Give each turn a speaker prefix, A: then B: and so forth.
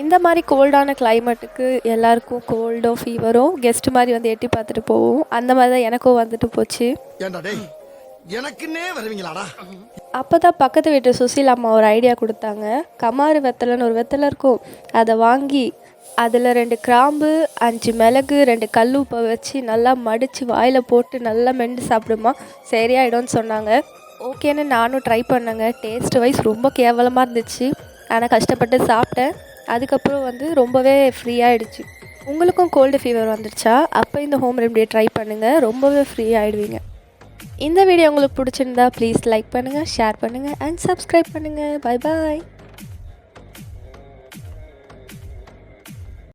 A: இந்த மாதிரி கோல்டான கிளைமேட்டுக்கு எல்லாருக்கும் கோல்டோ ஃபீவரோ கெஸ்ட் மாதிரி வந்து எட்டி பார்த்துட்டு போவோம். அந்த மாதிரி தான் எனக்கும் வந்துட்டு போச்சு.
B: எனக்குன்னே வருவீங்களாடா?
A: அப்போ தான் பக்கத்து வீட்டு சுசீல் அம்மா ஒரு ஐடியா கொடுத்தாங்க. கமாறு வெத்தலைன்னு ஒரு வெத்தலை இருக்கும், அதை வாங்கி அதில் 2 கிராம்பு 5 மிளகு 2 கல் உப்பை வச்சு நல்லா மடித்து வாயில் போட்டு நல்லா மென்று சாப்பிடுமா, சரியாயிடும்னு சொன்னாங்க. ஓகேன்னு நானும் ட்ரை பண்ணேங்க. டேஸ்ட் வைஸ் ரொம்ப கேவலமாக இருந்துச்சு, ஆனால் கஷ்டப்பட்டு சாப்பிட்டேன். அதுக்கப்புறம் வந்து ரொம்பவே ஃப்ரீயாகிடுச்சு. உங்களுக்கும் கோல்டு ஃபீவர் வந்துடுச்சா? அப்போ இந்த ஹோம் ரெமடியை ட்ரை பண்ணுங்கள், ரொம்பவே ஃப்ரீ ஆகிடுவீங்க. இந்த வீடியோ உங்களுக்கு பிடிச்சிருந்தா ப்ளீஸ் லைக் பண்ணுங்கள், ஷேர் பண்ணுங்கள் அண்ட் சப்ஸ்கிரைப் பண்ணுங்கள். Bye bye.